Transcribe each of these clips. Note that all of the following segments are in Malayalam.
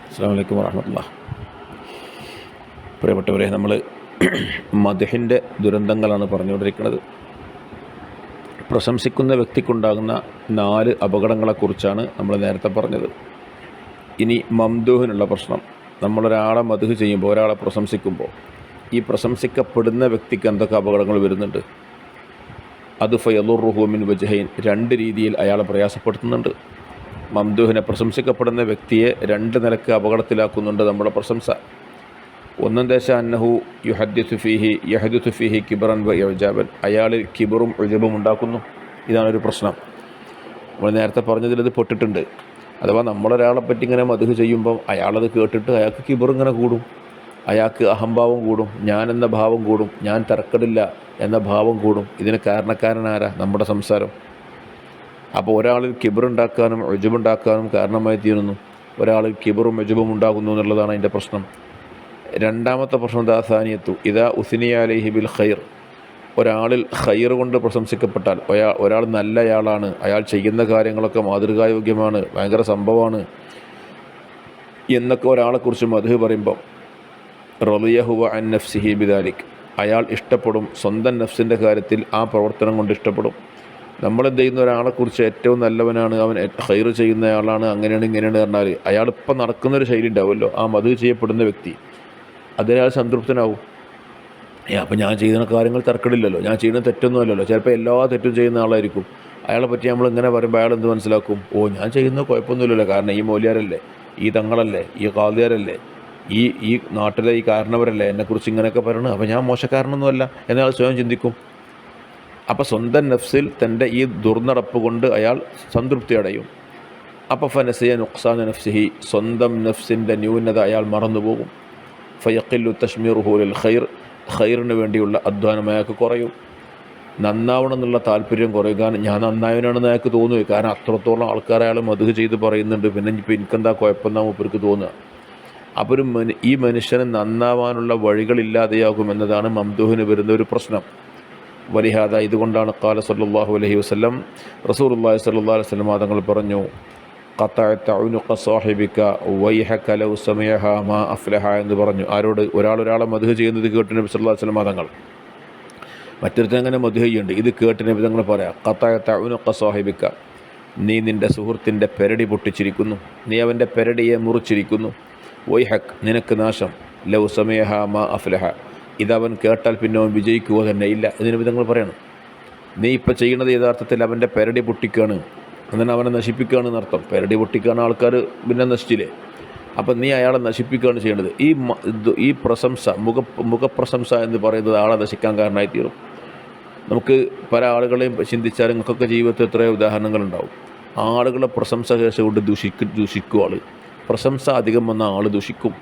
അസ്സലാമു അലൈക്കും വറഹ്മത്തുള്ളാഹി. പ്രിയപ്പെട്ടവരെ, നമ്മൾ മദ്ഹിൻ്റെ ദുരന്തങ്ങളാണ് പറഞ്ഞുകൊണ്ടിരിക്കുന്നത്. പ്രശംസിക്കുന്ന വ്യക്തിക്കുണ്ടാകുന്ന 4 അപകടങ്ങളെക്കുറിച്ചാണ് നമ്മൾ നേരത്തെ പറഞ്ഞത്. ഇനി മംദൂഹിനുള്ള പ്രശ്നം. നമ്മളൊരാളെ മദ്ഹ് ചെയ്യുമ്പോൾ, ഒരാളെ പ്രശംസിക്കുമ്പോൾ, ഈ പ്രശംസിക്കപ്പെടുന്ന വ്യക്തിക്ക് എന്തൊക്കെ അപകടങ്ങൾ വരുന്നുണ്ട്? അത് ഫയലുറുഹു മിൻ വജ്ഹൈൻ, 2 രീതിയിൽ അയാളെ പ്രയാസപ്പെടുത്തുന്നുണ്ട്. മംദൂഹിനെ, പ്രശംസിക്കപ്പെടുന്ന വ്യക്തിയെ 2 നിലക്ക് അപകടത്തിലാക്കുന്നുണ്ട് നമ്മുടെ പ്രശംസ. ഒന്നെന്തേശ അന്നഹു യഹ്ദുസു ഫീഹി കിബ്റൻ വ ഇഅ്ജാബൻ, അയാളിൽ കിബറും ഉജബും ഉണ്ടാക്കുന്നു. ഇതാണൊരു പ്രശ്നം. നമ്മൾ നേരത്തെ പറഞ്ഞതിൽ ഇത് പെട്ടിട്ടുണ്ട്. അഥവാ നമ്മളൊരാളെ പറ്റി ഇങ്ങനെ മദ്ഹ് ചെയ്യുമ്പം അയാളത് കേട്ടിട്ട് അയാൾക്ക് കിബർ ഇങ്ങനെ കൂടും, അയാൾക്ക് അഹംഭാവം കൂടും, ഞാനെന്ന ഭാവം കൂടും, ഞാൻ തരക്കടില്ല എന്ന ഭാവം കൂടും. ഇതിന് കാരണക്കാരനാരാ? നമ്മുടെ സംസാരം. അപ്പോൾ ഒരാളിൽ കിബറുണ്ടാക്കാനും ഉജബുണ്ടാക്കാനും കാരണമായി തീരുന്നു. ഒരാളിൽ കിബറും ഉജബും ഉണ്ടാകുന്നു എന്നുള്ളതാണ് അതിൻ്റെ പ്രശ്നം. രണ്ടാമത്തെ പ്രശ്നം ദാസാനിയത്തു ഇതാ ഉസ്നിയ അലൈഹി ബിൽ ഖൈർ, ഒരാളിൽ ഖൈർ കൊണ്ട് പ്രശംസിക്കപ്പെട്ടാൽ, ഒരാൾ നല്ലയാളാണ്, അയാൾ ചെയ്യുന്ന കാര്യങ്ങളൊക്കെ മാതൃകായോഗ്യമാണ്, ഭയങ്കര സംഭവമാണ് എന്നൊക്കെ ഒരാളെക്കുറിച്ച് മദ്ഹ് പറയുമ്പം റളിയഹു അൻ നഫ്സിഹി ബിദാലിക്, അയാൾ ഇഷ്ടപ്പെടും, സ്വന്തം നഫ്സിൻ്റെ കാര്യത്തിൽ ആ പ്രവർത്തനം കൊണ്ട് ഇഷ്ടപ്പെടും. നമ്മളെന്ത് ചെയ്യുന്ന ഒരാളെക്കുറിച്ച് ഏറ്റവും നല്ലവനാണ്, അവൻ ഖൈർ ചെയ്യുന്നയാളാണ്, അങ്ങനെയാണ് ഇങ്ങനെയാണ് പറഞ്ഞാൽ അയാളിപ്പം നടക്കുന്നൊരു ശൈലി ഉണ്ടാവുമല്ലോ, ആ മദ്ഹ് ചെയ്യപ്പെടുന്ന വ്യക്തി അതിനയാൾ സംതൃപ്തനാവും. അപ്പം ഞാൻ ചെയ്യുന്ന കാര്യങ്ങൾ തർക്കടില്ലല്ലോ, ഞാൻ ചെയ്യുന്ന തെറ്റൊന്നും അല്ലല്ലോ. ചിലപ്പോൾ എല്ലാ തെറ്റും ചെയ്യുന്ന ആളായിരിക്കും. അയാളെ പറ്റി നമ്മൾ ഇങ്ങനെ പറയുമ്പോൾ അയാൾ എന്ത് മനസ്സിലാക്കും? ഓ, ഞാൻ ചെയ്യുന്ന കുഴപ്പമൊന്നുമില്ലല്ലോ, കാരണം ഈ മൗലിയാരല്ലേ, ഈ തങ്ങളല്ലേ, ഈ ഖാദിയാരല്ലേ, ഈ നാട്ടിലെ ഈ കാരണവരല്ലേ എന്നെക്കുറിച്ച് ഇങ്ങനെയൊക്കെ പറയണം, അപ്പോൾ ഞാൻ മോശക്കാരനൊന്നുമല്ല എന്നയാൾ സ്വയം ചിന്തിക്കും. അപ്പോൾ സ്വന്തം നഫ്സിൽ തൻ്റെ ഈ ദുർനടപ്പ് കൊണ്ട് അയാൾ സംതൃപ്തി അടയും. അപ്പോൾ ഫനസിയ നുഖ്സാന നഫ്സിഹി, സ്വന്തം നഫ്സിൻ്റെ ന്യൂനത അയാൾ മറന്നുപോകും. ഫയഖില്ലു തശ്മീറുഹു ലിൽ ഖൈർ, ഖൈറിന് വേണ്ടിയുള്ള അധ്വാനം അയാൾക്ക് കുറയും. നന്നാവണം എന്നുള്ള താല്പര്യം കുറയുക, ഞാൻ നന്നായവനാണെന്ന് അയാൾക്ക് തോന്നുക. കാരണം അത്രത്തോളം ആൾക്കാർ അയാൾ മദ്ഹ് ചെയ്ത് പറയുന്നുണ്ട്, പിന്നെ ഇപ്പോൾ എനിക്കെന്താ കുഴപ്പമെന്നാ മൂപ്പർക്ക് തോന്നുക. അപ്പോൾ ഈ മനുഷ്യന് നന്നാവാനുള്ള വഴികളില്ലാതെയാകും എന്നതാണ് മംദൂഹിന് വരുന്ന ഒരു പ്രശ്നം. വലിഹാദ, ഇതുകൊണ്ടാണ് ഖാല സല്ലല്ലാഹു അലൈഹി വസല്ലം, റസൂലുള്ളാഹി സ്വല്ലല്ലാഹു അലൈഹി വസല്ലം തങ്ങൾ പറഞ്ഞു, ഖതഅത ഉനുഖ സാഹിബിക വൈഹക ലൗ സമയഹ മാ അഫ്ലഹ എന്ന് പറഞ്ഞു. ആരോട്? ഒരാളെ മദ്ഹ് ചെയ്യുന്നത് കേട്ട് നബി സല്ലല്ലാഹു അലൈഹി വസല്ലം തങ്ങൾ മറ്റൊരുത്തൻ അങ്ങനെ മദ്ഹ് ചെയ്യുന്നുണ്ട്, ഇത് കേട്ട് നബി തങ്ങൾ പറയാം, ഖതഅത ഉനുഖ സാഹിബിക, നീ നിൻ്റെ സുഹൃത്തിൻ്റെ പെരടി പൊട്ടിച്ചിരിക്കുന്നു, നീ അവൻ്റെ പെരടിയെ മുറിച്ചിരിക്കുന്നു. വൈഹക്, നിനക്ക് നാശം. ലൗ സമയഹ മാ അഫ്ലഹ, ഇതവൻ കേട്ടാൽ പിന്നെ അവൻ വിജയിക്കുക തന്നെ ഇല്ല. ഇതിന് വിധങ്ങൾ പറയണം. നീ ഇപ്പം ചെയ്യുന്നത് യഥാർത്ഥത്തിൽ അവൻ്റെ പെരടി പൊട്ടിക്കുകയാണ്, അങ്ങനെ അവനെ നശിപ്പിക്കുകയാണ് എന്നർത്ഥം. പെരടി പൊട്ടിക്കുകയാണ്, ആൾക്കാർ പിന്നെ നശിച്ചില്ലേ. അപ്പം നീ അയാളെ നശിപ്പിക്കുകയാണ് ചെയ്യേണ്ടത്. ഈ പ്രശംസ, മുഖപ്രശംസ എന്ന് പറയുന്നത് ആളെ നശിക്കാൻ കാരണമായി തീരും. നമുക്ക് പല ആളുകളെയും ചിന്തിച്ചാൽ നിങ്ങൾക്കൊക്കെ ജീവിതത്തിൽ എത്രയോ ഉദാഹരണങ്ങളുണ്ടാവും. ആളുകളെ പ്രശംസ കേസ് കൊണ്ട് ദുഷിക്കും ആൾ. പ്രശംസ അധികം വന്ന ആൾ ദുഷിക്കും.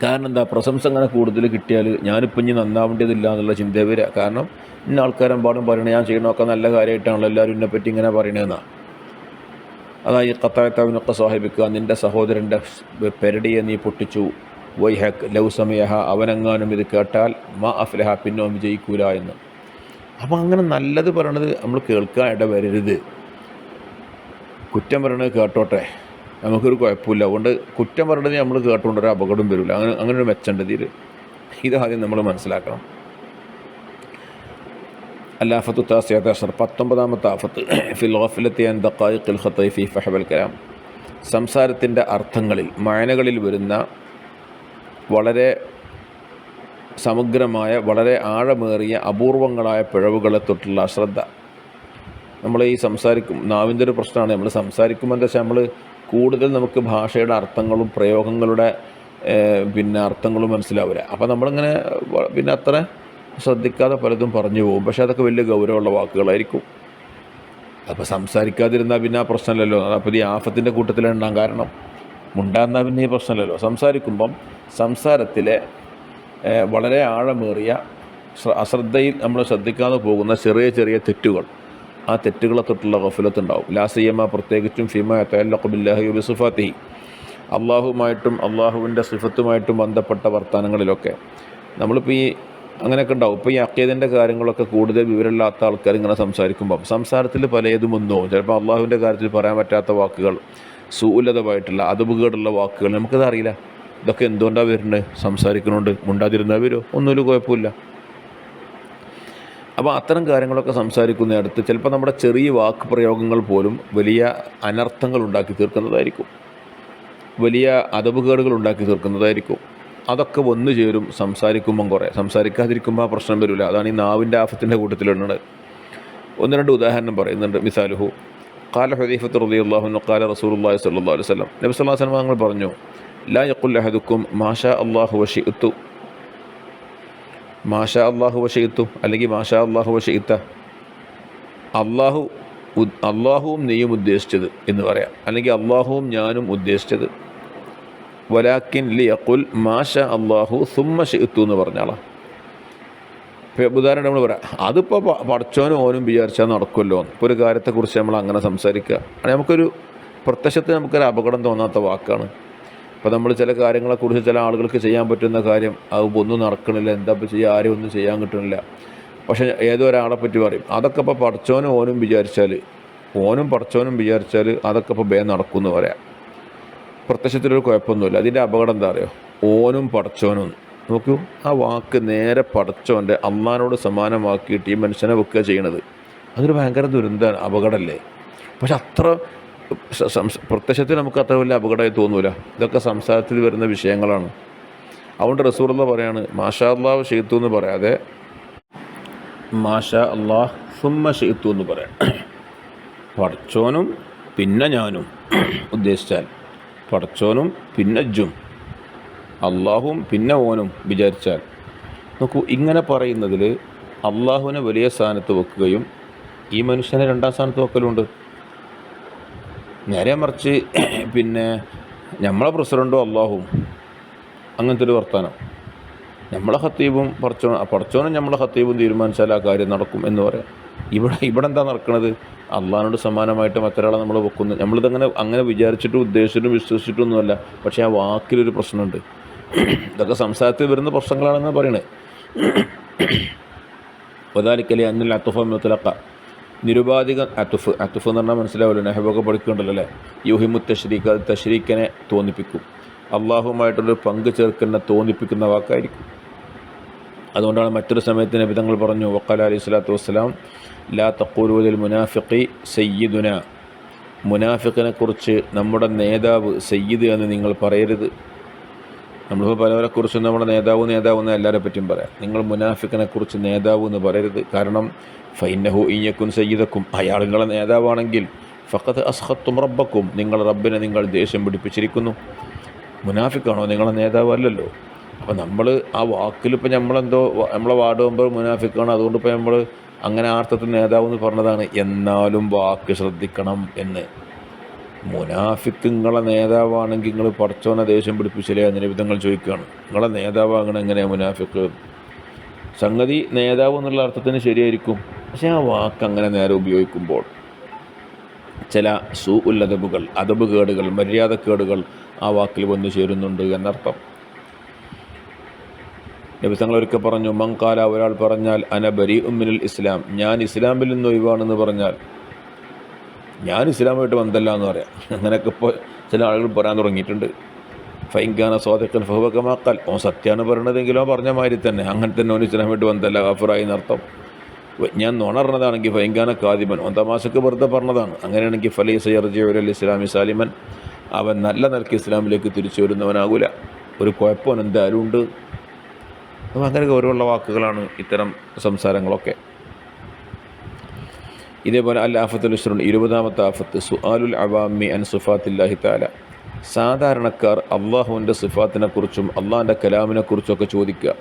കാരണം എന്താ? പ്രശംസ അങ്ങനെ കൂടുതൽ കിട്ടിയാൽ ഞാനിപ്പം ഇനി നന്നാവേണ്ടതില്ല എന്നുള്ള ചിന്ത വരിക. കാരണം ഇന്ന ആൾക്കാരെമ്പാടും പറയണേ, ഞാൻ ചെയ്യണമൊക്കെ നല്ല കാര്യമായിട്ടാണല്ലോ എല്ലാവരും എന്നെപ്പറ്റി ഇങ്ങനെ പറയണതെന്നാണ്. അതായത് ഖതഅത സാഹിബിക്കുക, നിൻ്റെ സഹോദരൻ്റെ പെരടിയെ നീ പൊട്ടിച്ചു. വൈഹക് ലൗ സമയഹ, അവനെങ്ങാനും ഇത് കേട്ടാൽ മാ അഫ്ലഹ, പിന്നെ അവൻ വിജയിക്കൂല എന്ന്. അപ്പം അങ്ങനെ നല്ലത് പറയണത് നമ്മൾ കേൾക്കാൻ ഇടവരരുത്. കുറ്റം പറയണത് കേട്ടോട്ടെ, നമുക്കൊരു കുഴപ്പമില്ല. അതുകൊണ്ട് കുറ്റം പറയണത് നമ്മൾ കേട്ടുകൊണ്ട് ഒരു അപകടം വരില്ല. അങ്ങനെ ഒരു മെച്ചമുണ്ട് ഇതിൽ. ഇതാദ്യം നമ്മൾ മനസ്സിലാക്കണം. അല്ലാഫത്തു താസിഅത അശർ, 19ാമത്തെ ആഫത്ത്, ഫിൽ ഗഫ്ലത്തി അൻ ദഖായിഖിൽ ഖത്ഇ ഫീ ഫഹ്വൽ കലാം, സംസാരത്തിൻ്റെ അർത്ഥങ്ങളിൽ, മാനകളിൽ വരുന്ന വളരെ സമഗ്രമായ, വളരെ ആഴമേറിയ, അപൂർവങ്ങളായ പിഴവുകളെ തൊട്ടുള്ള അശ്രദ്ധ. നമ്മൾ ഈ നാവിൻ്റെ ഒരു പ്രശ്നമാണ്. നമ്മൾ സംസാരിക്കുമ്പോൾ എന്താ വെച്ചാൽ നമ്മൾ കൂടുതൽ നമുക്ക് ഭാഷയുടെ അർത്ഥങ്ങളും പ്രയോഗങ്ങളുടെ അർത്ഥങ്ങളും മനസ്സിലാവില്ല. അപ്പോൾ നമ്മളിങ്ങനെ പിന്നെ അത്ര ശ്രദ്ധിക്കാതെ പലതും പറഞ്ഞു പോകും. പക്ഷേ അതൊക്കെ വലിയ ഗൗരവമുള്ള വാക്കുകളായിരിക്കും. അപ്പോൾ സംസാരിക്കാതിരുന്നാൽ പിന്നെ ആ പ്രശ്നമല്ലല്ലോ. അപ്പോൾ ഈ ആഫത്തിൻ്റെ കൂട്ടത്തിലുണ്ടാകാൻ കാരണം മുണ്ടാന്നാൽ പിന്നെ ഈ പ്രശ്നമല്ലല്ലോ. സംസാരിക്കുമ്പം സംസാരത്തിലെ വളരെ ആഴമേറിയ അശ്രദ്ധയിൽ നമ്മൾ ശ്രദ്ധിക്കാതെ പോകുന്ന ചെറിയ ചെറിയ തെറ്റുകൾ, ആ തെറ്റുകളെ തൊട്ടുള്ള ഗഫലത്തുണ്ടാവും. ലാസിയമ്മ, പ്രത്യേകിച്ചും ഫീമ യതഅല്ലഖു ബില്ലാഹി വബിസിഫാത്തിഹി, അള്ളാഹുവുമായിട്ടും അള്ളാഹുവിൻ്റെ സിഫത്തുമായിട്ടും ബന്ധപ്പെട്ട വർത്തമാനങ്ങളിലൊക്കെ നമ്മളിപ്പോൾ ഈ അങ്ങനെയൊക്കെ ഉണ്ടാവും. ഇപ്പോൾ ഈ അഖീദൻ്റെ കാര്യങ്ങളൊക്കെ കൂടുതൽ വിവരമില്ലാത്ത ആൾക്കാർ ഇങ്ങനെ സംസാരിക്കുമ്പം സംസാരത്തിൽ പലതും ഒന്നോ ചിലപ്പോൾ അള്ളാഹുവിൻ്റെ കാര്യത്തിൽ പറയാൻ പറ്റാത്ത വാക്കുകൾ, സൂലതമായിട്ടുള്ള അതബുകേടുള്ള വാക്കുകൾ നമുക്കത് അറിയില്ല. ഇതൊക്കെ എന്തുകൊണ്ടാണ് വരുന്നത്? സംസാരിക്കുന്നുണ്ട്. മുണ്ടാതിരുന്നാൽ വരുമോ? ഒന്നുമില്ല, കുഴപ്പമില്ല. അപ്പോൾ അത്തരം കാര്യങ്ങളൊക്കെ സംസാരിക്കുന്നിടത്ത് ചിലപ്പോൾ നമ്മുടെ ചെറിയ വാക്ക് പ്രയോഗങ്ങൾ പോലും വലിയ അനർത്ഥങ്ങൾ ഉണ്ടാക്കി തീർക്കുന്നതായിരിക്കും, വലിയ അതബുകേടുകൾ ഉണ്ടാക്കി തീർക്കുന്നതായിരിക്കും. അതൊക്കെ വന്നു ചേരും സംസാരിക്കുമ്പം. കുറേ സംസാരിക്കാതിരിക്കുമ്പോൾ ആ പ്രശ്നം വരില്ല. അതാണ് ഈ നാവിൻ്റെ ആഫത്തിൻ്റെ കൂട്ടത്തിലുള്ളത്. ഒന്ന് രണ്ട് ഉദാഹരണം പറയുന്നുണ്ട്. മിസാലുഹു ഖാല ഹുദൈഫത്ത് റളിയല്ലാഹു അൻഹു ഖാല റസൂലുള്ളാഹി സ്വല്ലല്ലാഹു അലൈഹി വസല്ലം, നബി സല്ലല്ലാഹു അലൈഹി വസല്ലം തങ്ങൾ പറഞ്ഞു, ലാ യഖുൽ അഹദുക്കും മാഷാ അല്ലാഹു വശിഅ്തു, മാഷാ അല്ലാഹു വശിഅ്തു അല്ലെങ്കിൽ മാഷാ അല്ലാഹു വശിഅ്ത, അള്ളാഹുവും നീയും ഉദ്ദേശിച്ചത് എന്ന് പറയാം, അല്ലെങ്കിൽ അള്ളാഹുവും ഞാനും ഉദ്ദേശിച്ചത്. വലാക്കിൻ ലിയഖുൽ മാഷാ അല്ലാഹു സുമ്മ ശിഅ്തു എന്ന് പറഞ്ഞാളാ. ഉദാഹരണം നമ്മൾ പറയാം, അതിപ്പോൾ പടച്ചോനും ഓനും വിചാരിച്ചാൽ നടക്കുമല്ലോ. ഇപ്പോൾ ഒരു കാര്യത്തെക്കുറിച്ച് നമ്മൾ അങ്ങനെ സംസാരിക്കുക, നമുക്കൊരു പ്രത്യക്ഷത്തിൽ നമുക്കൊരു അപകടം തോന്നാത്ത വാക്കാണ്. ഇപ്പോൾ നമ്മൾ ചില കാര്യങ്ങളെക്കുറിച്ച് ചില ആളുകൾക്ക് ചെയ്യാൻ പറ്റുന്ന കാര്യം അത് ഒന്നും നടക്കണില്ല, എന്താ ഇപ്പോൾ ചെയ്യുക, ആരും ഒന്നും ചെയ്യാൻ കിട്ടണില്ല. പക്ഷേ ഏതോ ഒരാളെ പറ്റി പറയും, അതൊക്കെ ഇപ്പോൾ പടച്ചോനും ഓനും വിചാരിച്ചാൽ, ഓനും പടച്ചോനും വിചാരിച്ചാൽ അതൊക്കെ ഇപ്പോൾ ഭയം നടക്കുമെന്ന് പറയാം. പ്രത്യക്ഷത്തിലൊരു കുഴപ്പമൊന്നുമില്ല. അതിൻ്റെ അപകടം എന്താ അറിയോ? ഓനും പടച്ചോനും. നോക്കൂ, ആ വാക്ക് നേരെ പടച്ചോൻ്റെ അള്ളാഹിനോട് സമാനമാക്കിയിട്ട് ഈ മനുഷ്യനെ വെക്കുക ചെയ്യണത്, അതൊരു ഭയങ്കര ദുരന്തമാണ്, അപകടമല്ലേ? പക്ഷെ അത്ര പ്രത്യക്ഷത്തിൽ നമുക്ക് അത്ര വലിയ അപകടമായി തോന്നൂല. ഇതൊക്കെ സംസാരത്തിൽ വരുന്ന വിഷയങ്ങളാണ്. അതുകൊണ്ട് റസൂലുള്ളാഹി പറയാണ്, മാഷാ അല്ലാഹു ശൈത്തു എന്ന് പറയാതെ മാഷാ അല്ലാഹ് സുമ്മ ശൈത്തു എന്ന് പറയാം. പടച്ചോനും പിന്നെ ഞാനും ഉദ്ദേശിച്ചാൽ, പടച്ചോനും പിന്നെ ജും, അള്ളാഹുവും പിന്നെ ഓനും വിചാരിച്ചാൽ. നോക്കൂ, ഇങ്ങനെ പറയുന്നതിൽ അള്ളാഹുവിനെ വലിയ സ്ഥാനത്ത് വെക്കുകയും ഈ മനുഷ്യനെ രണ്ടാം സ്ഥാനത്ത് വെക്കലുണ്ട്. നേരെ മറിച്ച് പിന്നെ നമ്മളെ അള്ളാഹുവും അങ്ങനത്തെ ഒരു വർത്താനം, നമ്മളെ ഖത്തീബും പടച്ചോനും നമ്മളെ ഖത്തീബും തീരുമാനിച്ചാൽ ആ കാര്യം നടക്കും എന്ന് പറയാം. ഇവിടെ എന്താ നടക്കുന്നത്? അള്ളാഹിനോട് സമാനമായിട്ട് മറ്റൊരാളെ നമ്മൾ വെക്കുന്നു. അങ്ങനെ വിചാരിച്ചിട്ടും ഉദ്ദേശിച്ചിട്ടും വിശ്വസിച്ചിട്ടൊന്നുമല്ല, പക്ഷേ ആ വാക്കിലൊരു പ്രശ്നമുണ്ട്. ഇതൊക്കെ സംസാരത്തിൽ വരുന്ന പ്രശ്നങ്ങളാണെന്ന് പറയണേ. വദാലിക്കലി അന്നിൽ അത്തുഫ മുത്തലഖ, നിരുപാധിക അത്തുഫ് എന്ന് പറഞ്ഞാൽ മനസ്സിലാവില്ല, നെഹബൊക്കെ പഠിക്കുന്നുണ്ടല്ലോ അല്ലേ? യുഹിമു തശ്രീഖ്, അത് തശ്രീഖിനെ തോന്നിപ്പിക്കും, അള്ളാഹുമായിട്ടൊരു പങ്ക് ചേർക്കുന്ന തോന്നിപ്പിക്കുന്ന വാക്കായിരിക്കും. അതുകൊണ്ടാണ് മറ്റൊരു സമയത്ത് നബി തങ്ങൾ പറഞ്ഞു, വഖാല അലൈഹി സ്വലാത്തു വസ്സലാം, ലാ തഖൂലു ലിൽ മുനാഫിഖി സയ്യിദുന, മുനാഫിഖിനെ കുറിച്ച് നമ്മുടെ നേതാവ് സയ്യിദ് എന്ന് നിങ്ങൾ പറയരുത്. നമ്മളിപ്പോൾ പലവരെക്കുറിച്ചും നമ്മുടെ നേതാവ് എന്ന് എല്ലാവരെ പറ്റിയും പറയാം. നിങ്ങൾ മുനാഫിഖിനെ കുറിച്ച് നേതാവ് എന്ന് പറയരുത്. കാരണം ഫൈന്നഹു ഇയ്യക്കുൻ സയ്യിദക്കും, അയാൾ നിങ്ങളെ നേതാവാണെങ്കിൽ ഫഖദ് അസ്ഖത്തും റബ്ബക്കും, നിങ്ങൾ റബ്ബിനെ നിങ്ങൾ ദേഷ്യം പിടിപ്പിച്ചിരിക്കുന്നു. മുനാഫിക്കാണോ നിങ്ങളെ നേതാവ്? അല്ലല്ലോ. അപ്പോൾ നമ്മൾ ആ വാക്കിൽ ഇപ്പോൾ നമ്മളെ വാർഡ് മെമ്പർ മുനാഫിക്കാണ്, അതുകൊണ്ട് ഇപ്പോൾ നമ്മൾ അങ്ങനെ അർത്ഥത്തിൽ നേതാവ് എന്ന് പറഞ്ഞതാണ്. എന്നാലും വാക്ക് ശ്രദ്ധിക്കണം എന്ന്. മുനാഫിക്ക് നിങ്ങളെ നേതാവാണെങ്കിൽ നിങ്ങൾ പടച്ചോനെ ദേഷ്യം പിടിപ്പിച്ചില്ലേ എന്നതിന് വിധങ്ങൾ ചോദിക്കുകയാണ്. നിങ്ങളെ നേതാവാകണം എങ്ങനെയാണ് മുനാഫിക്ക്? സംഗതി നേതാവ് എന്നുള്ള അർത്ഥത്തിന് ശരിയായിരിക്കും, പക്ഷേ ആ വാക്ക് അങ്ങനെ നേരെ ഉപയോഗിക്കുമ്പോൾ ചില അതബുകേടുകൾ, മര്യാദക്കേടുകൾ ആ വാക്കിൽ വന്നു ചേരുന്നുണ്ട് എന്നർത്ഥം. നബി തങ്ങൾ ഒരിക്കൽ പറഞ്ഞു, മങ്കാല, ഒരാൾ പറഞ്ഞാൽ അന ബരീഉം മിനൽ ഇസ്ലാം, ഞാൻ ഇസ്ലാമിൽ നിന്ന് ഒഴിവാണെന്ന് പറഞ്ഞാൽ, ഞാൻ ഇസ്ലാമായിട്ട് ബന്ധമല്ല എന്ന് പറയാം. അങ്ങനെയൊക്കെ ഇപ്പോൾ ചില ആളുകൾ പറയാൻ തുടങ്ങിയിട്ടുണ്ട്. ഫൈൻഖാന സ്വാദിഖൻ ഫഹുവ കമാ ഖാൽ, ഓൻ സത്യമാണ് പറയണതെങ്കിലോ പറഞ്ഞ മാതിരി തന്നെ, അങ്ങനെ തന്നെ ഓൻ ഇസ്ലാമായിട്ട് ബന്ധമല്ല, ഗാഫിറായി എന്നർത്ഥം. ഞാൻ നുണർന്നതാണെങ്കിൽ ഫൈൻഖാന കാദിബൻ, ഓൻ തമാശക്ക് വെറുതെ പറഞ്ഞതാണ്. അങ്ങനെയാണെങ്കിൽ ഫലൈസ യർജിഉ ഇലൽ ഇസ്ലാമി സാലിമൻ, അവൻ നല്ല നിലയ്ക്ക് ഇസ്ലാമിലേക്ക് തിരിച്ചു വരുന്നവനാകൂല. ഒരു കുഴപ്പം എന്തായാലും ഉണ്ട്. അപ്പോൾ അങ്ങനെ ഗൗരവമുള്ള വാക്കുകളാണ് ഇത്തരം സംസാരങ്ങളൊക്കെ. ഇതേപോലെ അൽ ആഫത്തുൽ ഉസ്റുൻ, 20ാമത്തെ ആഫത്ത്, സുആലുൽ അവാമി അൻ സിഫാത്തില്ലാഹി തആല, സാധാരണക്കാർ അള്ളാഹുവിൻ്റെ സിഫാത്തിനെക്കുറിച്ചും അള്ളാഹിൻ്റെ കലാമിനെക്കുറിച്ചൊക്കെ ചോദിക്കുക.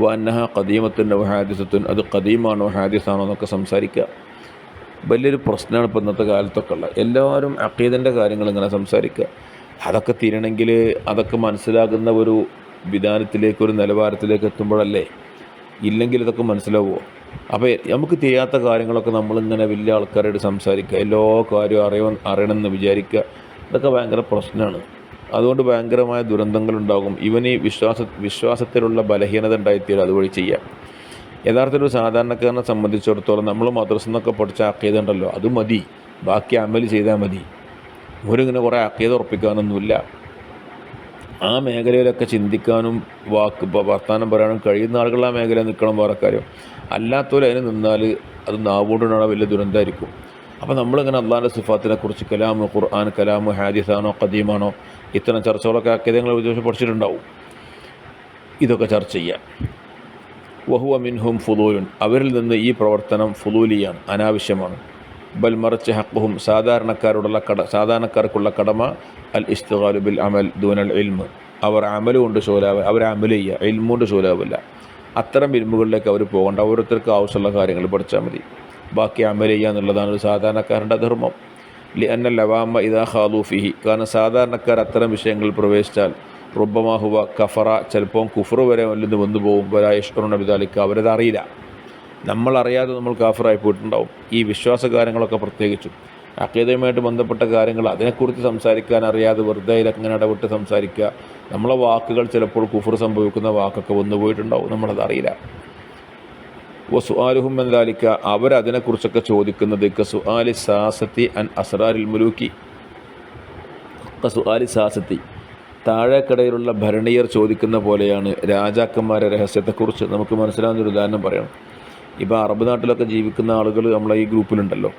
വ അന്നഹ ഖദീമത്തുൻ വ ഹാദിസത്തുൻ, അത് ഖദീമാണോ ഹാദിസാണോ എന്നൊക്കെ സംസാരിക്കുക. വലിയൊരു പ്രശ്നമാണ് ഇപ്പോൾ ഇന്നത്തെ കാലത്തൊക്കെ ഉള്ളത്. എല്ലാവരും അഖീദൻ്റെ കാര്യങ്ങൾ ഇങ്ങനെ സംസാരിക്കുക. അതൊക്കെ തിരണമെങ്കിൽ അതൊക്കെ മനസ്സിലാകുന്ന ഒരു വിധാനത്തിലേക്ക്, ഒരു നിലവാരത്തിലേക്ക് എത്തുമ്പോഴല്ലേ. ഇല്ലെങ്കിൽ ഇതൊക്കെ മനസ്സിലാവുമോ? അപ്പോൾ നമുക്ക് ചെയ്യാത്ത കാര്യങ്ങളൊക്കെ നമ്മളിങ്ങനെ വലിയ ആൾക്കാരോട് സംസാരിക്കുക, എല്ലാ കാര്യവും അറിയണമെന്ന് വിചാരിക്കുക. ഇതൊക്കെ ഭയങ്കര പ്രശ്നമാണ്. അതുകൊണ്ട് ഭയങ്കരമായ ദുരന്തങ്ങളുണ്ടാകും. ഇവന് വിശ്വാസത്തിലുള്ള ബലഹീനത ഉണ്ടായിത്തീരും അതുവഴി ചെയ്യാം. യഥാർത്ഥത്തിൽ ഒരു സാധാരണക്കാരനെ സംബന്ധിച്ചിടത്തോളം നമ്മൾ മദ്രസ എന്നൊക്കെ പഠിച്ച അഖീദ ഉണ്ടല്ലോ, അത് മതി, ബാക്കി അമൽ ചെയ്താൽ മതി. ഒരിങ്ങനെ കുറേ അക്കീദ ഉറപ്പിക്കാനൊന്നുമില്ല. ആ മേഖലയിലൊക്കെ ചിന്തിക്കാനും വർത്തമാനം പറയാനും കഴിയുന്ന ആളുകൾ ആ മേഖലയിൽ നിൽക്കണം, വേറെ കാര്യം. അല്ലാത്തവർ അതിന് നിന്നാൽ അത് നാവുകൊണ്ടാണ് വലിയ ദുരന്തമായിരിക്കും. അപ്പോൾ നമ്മളിങ്ങനെ അള്ളാഹിൻ്റെ സിഫാത്തിനെ കുറിച്ച് കലാമ് ഖുർആൻ, കലാമ് ഹാദിസാണോ ഖദീമാണോ, ഇത്തരം ചർച്ചകളൊക്കെ അക്കീദങ്ങൾ ഉദ്ദേശിച്ച് പഠിച്ചിട്ടുണ്ടാവും. ഇതൊക്കെ ചർച്ച ചെയ്യാം. വഹുവ മിൻഹും ഫുദൂലുൻ, അവരിൽ നിന്ന് ഈ പ്രവർത്തനം ഫുദൂലിയാണ്, അനാവശ്യമാണ്. ബൽ മറിച്ച് ഹഖ്ഹും, സാധാരണക്കാർക്കുള്ള കടമ അൽ ഇസ്തിഗാലു ബിൽ അമൽ ദൂനൽ ഇൽമ്, അവർ അമൽ കൊണ്ട് അവർ അമൽ ചെയ്യുക, ഇൽമ കൊണ്ട് ശൂലാവില്ല. അത്തരം ഇൽമുകളിലേക്ക് അവർ പോകേണ്ട, ഓരോരുത്തർക്ക് ആവശ്യമുള്ള കാര്യങ്ങൾ പഠിച്ചാൽ മതി, ബാക്കി അമൽ ചെയ്യുക എന്നുള്ളതാണ് ഒരു സാധാരണക്കാരൻ്റെ ധർമ്മം. ലിഅന്നൽ അവാമ ഇദാ ഖാലൂ ഫിഹി, കാരണം സാധാരണക്കാർ അത്തരം വിഷയങ്ങളിൽ പ്രവേശിച്ചാൽ റുബ്ബമാഹുവ കഫറ, ചിലപ്പോൾ കുഫർ വരെ വല്ലതും വന്നു പോകും. വലായഷ്കറുന ബിദാലിക, അവരത് അറിയില്ല. നമ്മളറിയാതെ നമ്മൾ കാഫറായി പോയിട്ടുണ്ടാവും. ഈ വിശ്വാസ കാര്യങ്ങളൊക്കെ പ്രത്യേകിച്ചും അഖീദയുമായിട്ട് ബന്ധപ്പെട്ട കാര്യങ്ങൾ, അതിനെക്കുറിച്ച് സംസാരിക്കാൻ അറിയാതെ വെറുതെ ഇങ്ങനെ ഇടപെട്ട് സംസാരിക്കുക, നമ്മളെ വാക്കുകൾ ചിലപ്പോൾ കുഫർ സംഭവിക്കുന്ന വാക്കൊക്കെ വന്നു പോയിട്ടുണ്ടാവും, നമ്മളത് അറിയില്ല. വസുആലുഹും മിൻ ദാലിക, അവരതിനെക്കുറിച്ചൊക്കെ ചോദിക്കുന്നത് കസുആലി സാസത്തി അൻ അസ്റാരിൽ മുലൂക്കി, കസുആലി സാസത്തി, താഴേക്കടയിലുള്ള ഭരണീയർ ചോദിക്കുന്ന പോലെയാണ് രാജാക്കന്മാരുടെ രഹസ്യത്തെക്കുറിച്ച്. നമുക്ക് മനസ്സിലാവുന്നൊരു ഉദാഹരണം പറയണം. ഇപ്പോൾ അറബ് നാട്ടിലൊക്കെ ജീവിക്കുന്ന ആളുകൾ നമ്മളെ ഈ ഗ്രൂപ്പിലുണ്ടല്ലോ.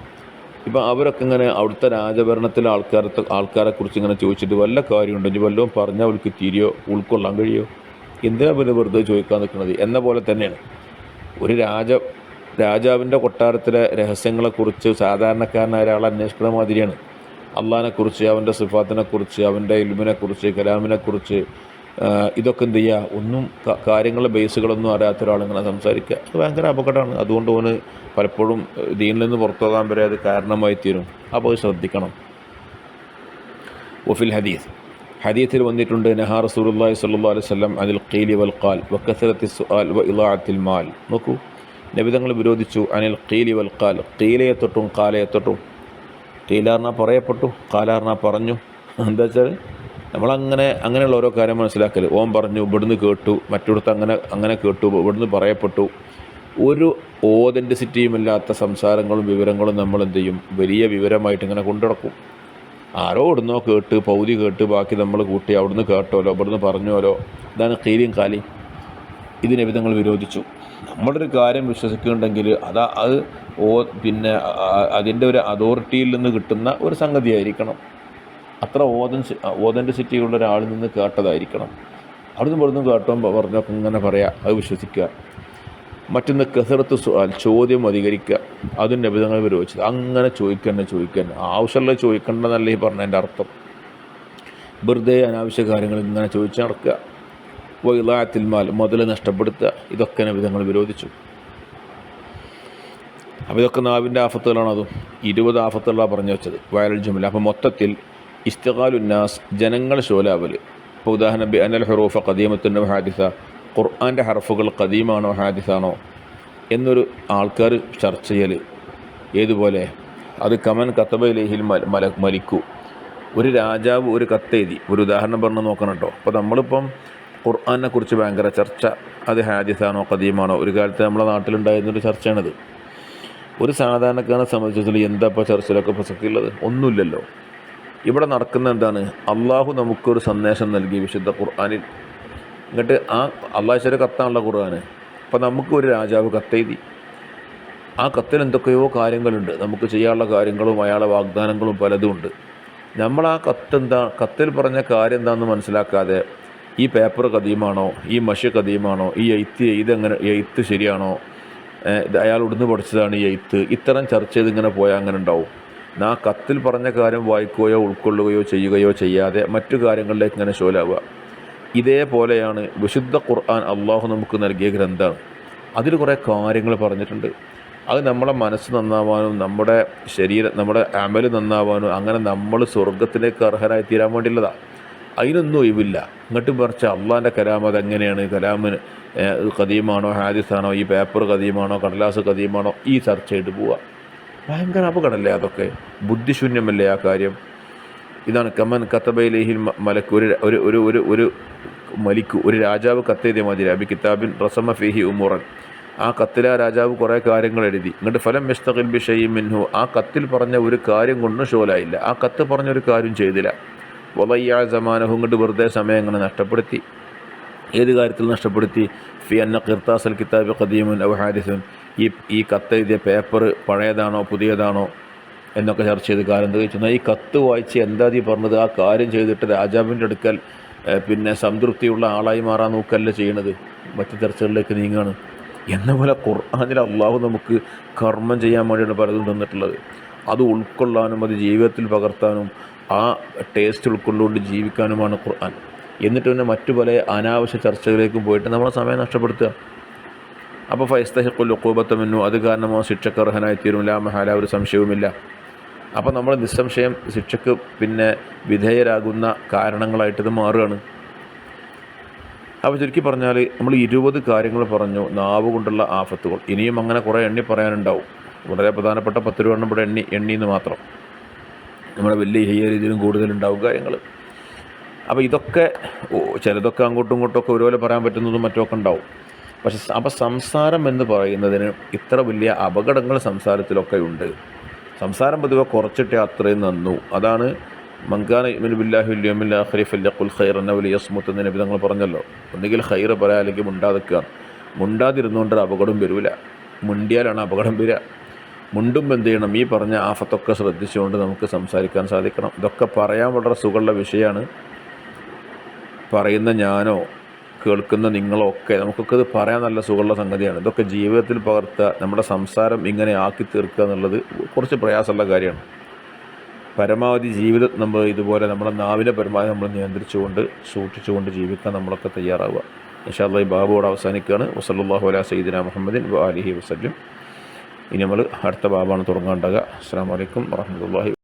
ഇപ്പോൾ അവരൊക്കെ ഇങ്ങനെ അവിടുത്തെ രാജഭരണത്തിലെ ആൾക്കാരെക്കുറിച്ച് ഇങ്ങനെ ചോദിച്ചിട്ട് വല്ല കാര്യമുണ്ടെങ്കിൽ വല്ലതും പറഞ്ഞാൽ അവർക്ക് തിരിയോ ഉൾക്കൊള്ളാൻ കഴിയോ, എന്തിനാ പിന്നെ വെറുതെ ചോദിക്കാൻ നിൽക്കുന്നത് എന്ന പോലെ തന്നെയാണ്. ഒരു രാജാവിൻ്റെ കൊട്ടാരത്തിലെ രഹസ്യങ്ങളെക്കുറിച്ച് സാധാരണക്കാരനായ ഒരാൾ അന്വേഷിക്കുന്ന മാതിരിയാണ്. അള്ളാഹിനെക്കുറിച്ച്, അവൻ്റെ സിഫാത്തിനെക്കുറിച്ച്, അവൻ്റെ ഇൽമിനെക്കുറിച്ച്, കലാമിനെക്കുറിച്ച്, ഇതൊക്കെ എന്ത് ചെയ്യുക, ഒന്നും കാര്യങ്ങളുടെ ബേസുകളൊന്നും അറിയാത്ത ഒരാളിങ്ങനെ സംസാരിക്കുക, അത് ഭയങ്കര അപകടമാണ്. അതുകൊണ്ട് ഓന് പലപ്പോഴും ദീനിൽ നിന്ന് പുറത്തു പോകാൻ വരെ അത് കാരണമായി തീരും. അപ്പോൾ അത് ശ്രദ്ധിക്കണം. വഫിൽ ഹദീത്തിൽ വന്നിട്ടുണ്ട്, നഹാ റസൂലുള്ളാഹി സ്വല്ലല്ലാഹു അലൈഹി വസല്ലം അനിൽ ഖീലി വൽ ഖാൽ വകസറത്തി സുആൽ വഇളാഅത്തിൽ മാൽ. നോക്കൂ, നബി തങ്ങൾ വിരോധിച്ചു അനിൽ ഖീലി വൽ ഖാൽ, ഖീലയെ തൊട്ടും ഖാലയെ തൊട്ടും. ഖീലാർന പറയപ്പെട്ടു, ഖാലാർന പറഞ്ഞു. എന്താ വെച്ചാൽ അങ്ങനെയുള്ള ഓരോ കാര്യം മനസ്സിലാക്കൽ. ഓൻ പറഞ്ഞു, ഇവിടുന്ന് കേട്ടു, മറ്റൊടുത്ത് അങ്ങനെ കേട്ടു, ഇവിടുന്ന് പറയപ്പെട്ടു. ഒരു ഓതൻറ്റിസിറ്റിയുമില്ലാത്ത സംസാരങ്ങളും വിവരങ്ങളും നമ്മൾ എന്ത് ചെയ്യും, വലിയ വിവരമായിട്ട് ഇങ്ങനെ കൊണ്ടുനടക്കും. ആരോ ഇവിടുന്നോ കേട്ട്, പൗതി കേട്ട്, ബാക്കി നമ്മൾ കൂട്ടി അവിടുന്ന് കേട്ടോലോ, ഇവിടുന്ന് പറഞ്ഞോലോ. ഇതാണ് ഖീലിയും ഖാലിയും. ഇത് നബി തങ്ങൾ വിരോധിച്ചു. നമ്മളൊരു കാര്യം വിശ്വസിക്കുന്നുണ്ടെങ്കിൽ അത് പിന്നെ അതിൻ്റെ ഒരു അതോറിറ്റിയിൽ നിന്ന് കിട്ടുന്ന ഒരു സംഗതിയായിരിക്കണം. അത്ര ഓതൻറ്റിസിറ്റിയുള്ള ഒരാളിൽ നിന്ന് കേട്ടതായിരിക്കണം. അവിടുന്ന് ഇവിടുന്ന് കേട്ടോ പറഞ്ഞൊക്കെ ഇങ്ങനെ പറയാം, അത് വിശ്വസിക്കുക. മറ്റൊന്ന് കസറത്ത് സുആൽ, ചോദ്യം അധികരിക്കുക. അതും നബി തങ്ങൾ വിരോധിച്ചത്. അങ്ങനെ ചോദിക്കന്നെ ആവശ്യമുള്ളത് ചോദിക്കേണ്ടതല്ല ഈ പറഞ്ഞതിൻ്റെ അർത്ഥം. വെറുതെ അനാവശ്യ കാര്യങ്ങൾ ഇങ്ങനെ ചോദിച്ച് നടക്കുക. വഇളാഅത്തിൽ മാൽ, മുതൽ നഷ്ടപ്പെടുത്തുക. ഇതൊക്കെ നബി തങ്ങൾ വിരോധിച്ചു. അപ്പോൾ ഇതൊക്കെ നാവിൻ്റെ ആഫത്തുകളാണ്. അതും 20 ആഫത്തുകളാണ് പറഞ്ഞു വെച്ചത് വയലൽ ജുമല. അപ്പോൾ മൊത്തത്തിൽ ഇസ്തിഖാലുന്നാസ്, ജനങ്ങൾ ശോലാവൽ. ഇപ്പോൾ ഉദാഹരണം, ബി അനൽ ഹുറൂഫ ഖദീമത്തുൻ ഹാദിസ, ഖുർആൻ്റെ ഹർഫുകൾ ഖദീമാണോ ഹാദിസാണോ എന്നൊരു ആൾക്കാർ ചർച്ച ചെയ്യൽ. ഏതുപോലെ, അത് കമൻ കതബ ഇലൈഹിൽ മലിക്കു, ഒരു രാജാവ് ഒരു കത്തെഴുതി. ഒരു ഉദാഹരണം പറഞ്ഞ് നോക്കണം കേട്ടോ. അപ്പോൾ നമ്മളിപ്പം ഖുർആനെ കുറിച്ച് ഭയങ്കര ചർച്ച, അത് ഹാദിസാണോ ഖദീമാണോ, ഒരു കാലത്ത് നമ്മളെ നാട്ടിലുണ്ടായിരുന്നൊരു ചർച്ചയാണിത്. ഒരു സാധാരണക്കാരനെ സംബന്ധിച്ചിടത്തോളം എന്താ ഇപ്പോൾ ചർച്ചയിലൊക്കെ പ്രസക്തിയുള്ളത്? ഒന്നുമില്ലല്ലോ. ഇവിടെ നടക്കുന്ന എന്താണ്, അള്ളാഹു നമുക്കൊരു സന്ദേശം നൽകി വിശുദ്ധ ഖുർആനിൽ. എന്നിട്ട് ആ അള്ളാഹുവിൻ്റെ കത്താണുള്ള ഖുർആന്. അപ്പോൾ നമുക്കൊരു രാജാവ് കത്തെഴുതി. ആ കത്തിൽ എന്തൊക്കെയോ കാര്യങ്ങളുണ്ട്, നമുക്ക് ചെയ്യാനുള്ള കാര്യങ്ങളും അയാളെ വാഗ്ദാനങ്ങളും പലതും ഉണ്ട്. നമ്മൾ ആ കത്തിൽ പറഞ്ഞ കാര്യം എന്താണെന്ന് മനസ്സിലാക്കാതെ ഈ പേപ്പർ ഖദീമാണോ, ഈ മഷി ഖദീമാണോ, ഈ എയ്ത്ത് ശരിയാണോ, ഇത് അയാൾ ഇവിടുന്ന് പഠിച്ചതാണ് ഈ എയ്ത്ത്, ഇത്തരം ചർച്ച ചെയ്ത് ഇങ്ങനെ പോയാൽ അങ്ങനെ ഉണ്ടാവും. ആ കത്തിൽ പറഞ്ഞ കാര്യം വായിക്കുകയോ ഉൾക്കൊള്ളുകയോ ചെയ്യുകയോ ചെയ്യാതെ മറ്റു കാര്യങ്ങളിലേക്ക് ഇങ്ങനെ ശോലാവുക. ഇതേപോലെയാണ് വിശുദ്ധ ഖുർആൻ അള്ളാഹു നമുക്ക് നൽകിയ ഗ്രന്ഥമാണ്. അതിൽ കുറേ കാര്യങ്ങൾ പറഞ്ഞിട്ടുണ്ട്. അത് നമ്മളെ മനസ്സ് നന്നാവാനും നമ്മുടെ നമ്മുടെ അമൽ നന്നാവാനും അങ്ങനെ നമ്മൾ സ്വർഗത്തിലേക്ക് അർഹരായി തീരാൻ വേണ്ടിയുള്ളതാണ്. അതിനൊന്നും ഒഴിവില്ല. ഇങ്ങോട്ട് പറിച്ച അള്ളാഹിൻ്റെ കലാം അതെങ്ങനെയാണ്, കലാമിന് ഖദീമാണോ ഹാദിസാണോ, ഈ പേപ്പർ ഖദീമാണോ കടലാസ് ഖദീമാണോ, ഈ ചർച്ച ചെയ്ത് പോവുക. ഭയങ്കര അപകടമല്ലേ അതൊക്കെ? ബുദ്ധിശൂന്യമല്ലേ ആ കാര്യം? ഇതാണ് കമൻ കതബയിലേഹിൽ മലക്ക്, ഒരു മലിക്കു, ഒരു രാജാവ് കത്തെഴുതിയ മാതിരി. അബി കിതാബിൻ റസമ ഫീഹി ഉമുറൻ, ആ കത്തിൽ ആ രാജാവ് കുറേ കാര്യങ്ങൾ എഴുതി. എന്നിട്ട് ഫലം യസ്തഖിൽ ബി ഷൈഇൻ മിൻഹു, ആ കത്തിൽ പറഞ്ഞ ഒരു കാര്യം കൊണ്ട് ഷോലായില്ല, ആ കത്ത് പറഞ്ഞൊരു കാര്യം ചെയ്തില്ല. വളയ്യ സമാനഹു, ഇങ്ങോട്ട് വെറുതെ സമയം ഇങ്ങനെ നഷ്ടപ്പെടുത്തി. ഏത് കാര്യത്തിൽ നഷ്ടപ്പെടുത്തി? ഫി അന്ന ഖിർത്താസൽ കിതാബ് ഖദീമുൻ ഔ ഹാദിസുൻ, ഈ കത്ത് എഴുതിയ പേപ്പർ പഴയതാണോ പുതിയതാണോ എന്നൊക്കെ ചർച്ച ചെയ്ത് കാര്യം എന്താ ചോദിച്ചാൽ, ഈ കത്ത് വായിച്ച് എന്താ ഈ പറഞ്ഞത്, ആ കാര്യം ചെയ്തിട്ട് രാജാവിൻ്റെ അടുക്കൽ പിന്നെ സംതൃപ്തിയുള്ള ആളായി മാറാൻ നോക്കല്ല ചെയ്യണത്, മറ്റു ചർച്ചകളിലേക്ക് നീങ്ങാണ്. എന്ന പോലെ ഖുർആനിൽ അള്ളാഹു നമുക്ക് കർമ്മം ചെയ്യാൻ വേണ്ടിയാണ് പലതും തന്നിട്ടുള്ളത്. അത് ഉൾക്കൊള്ളാനും അത് ജീവിതത്തിൽ പകർത്താനും ആ ടേസ്റ്റ് ഉൾക്കൊണ്ടുകൊണ്ട് ജീവിക്കാനുമാണ് ഖുർആൻ. എന്നിട്ട് പിന്നെ മറ്റു പല അനാവശ്യ ചർച്ചകളിലേക്കും പോയിട്ട് നമ്മളെ സമയം നഷ്ടപ്പെടുത്തുക. അപ്പോൾ ഫയസ്തഹിഖുൽ ഉഖൂബത മിൻഹു, അത് കാരണമോ ശിക്ഷക്ക് അർഹനായിത്തീരും, ലാ മഹാല, ഒരു സംശയവുമില്ല. അപ്പോൾ നമ്മൾ നിസ്സംശയം ശിക്ഷക്ക് പിന്നെ വിധേയരാകുന്ന കാരണങ്ങളായിട്ട് ഇത് മാറുകയാണ്. അപ്പോൾ ചുരുക്കി പറഞ്ഞാൽ നമ്മൾ 20 കാര്യങ്ങൾ പറഞ്ഞു, നാവ് കൊണ്ടുള്ള ആഫത്തുകൾ. ഇനിയും അങ്ങനെ കുറേ എണ്ണി പറയാനുണ്ടാവും. വളരെ പ്രധാനപ്പെട്ട 10 രൂപ ഇവിടെ എണ്ണിന്ന് മാത്രം. നമ്മുടെ വലിയ രീതിയിലും കൂടുതലുണ്ടാവും കാര്യങ്ങൾ. അപ്പോൾ ഇതൊക്കെ ചിലതൊക്കെ അങ്ങോട്ടും ഇങ്ങോട്ടുമൊക്കെ ഒരുപോലെ പറയാൻ പറ്റുന്നതും മറ്റുമൊക്കെ ഉണ്ടാവും. പക്ഷെ അപ്പോൾ സംസാരം എന്ന് പറയുന്നതിന് ഇത്ര വലിയ അപകടങ്ങൾ സംസാരത്തിലൊക്കെ ഉണ്ട്. സംസാരം പൊതുവെ കുറച്ചിട്ടേ അത്രയും നന്നു. അതാണ് മങ്കാന യുമിനു ബില്ലാഹി വൽ യൗമിൽ ആഖിരി ഫല്യഖുൽ ഖൈറൻ ഔ ലിയസ്മുത് എന്ന് നബി തങ്ങൾ പറഞ്ഞല്ലോ. ഒന്നുകിൽ ഖൈർ പറയാ, അല്ലെങ്കിൽ മുണ്ടാതിക്കുക. മുണ്ടാതിരുന്നുകൊണ്ട് അപകടം വരില്ല, മുണ്ടിയാലാണ് അപകടം വരിക. മുണ്ടുമ്പോൾ എന്ത് ചെയ്യണം? ഈ പറഞ്ഞ ആഫത്തൊക്കെ ശ്രദ്ധിച്ചുകൊണ്ട് നമുക്ക് സംസാരിക്കാൻ സാധിക്കണം. ഇതൊക്കെ പറയാൻ വളരെ സുഖമുള്ള വിഷയമാണ്. പറയുന്ന ഞാനോ കേൾക്കുന്ന നിങ്ങളോ ഒക്കെ നമുക്കൊക്കെ ഇത് പറയാൻ നല്ല സുഖമുള്ള സംഗതിയാണ്. ഇതൊക്കെ ജീവിതത്തിൽ പകർത്തുക, നമ്മുടെ സംസാരം ഇങ്ങനെ ആക്കി തീർക്കുക എന്നുള്ളത് കുറച്ച് പ്രയാസമുള്ള കാര്യമാണ്. പരമാവധി ജീവിതം നമ്മൾ ഇതുപോലെ നമ്മുടെ നാവിനെ പരമാവധി നമ്മൾ നിയന്ത്രിച്ചുകൊണ്ട് സൂക്ഷിച്ചുകൊണ്ട് ജീവിക്കാൻ നമ്മളൊക്കെ തയ്യാറാവുക. ഇൻഷാ അല്ലാഹ് ഈ ബാബോട് അവസാനിക്കുകയാണ്. വസല്ലല്ലാഹു അലാ സയ്യിദിനാ മുഹമ്മദിൻ വ ആലിഹി വസല്ലം. ഇനി നമ്മൾ അടുത്ത ബാബാണ് തുടങ്ങാണ്ടാകുക. അസ്സലാമു അലൈക്കും വറഹ്മത്തുള്ളാഹി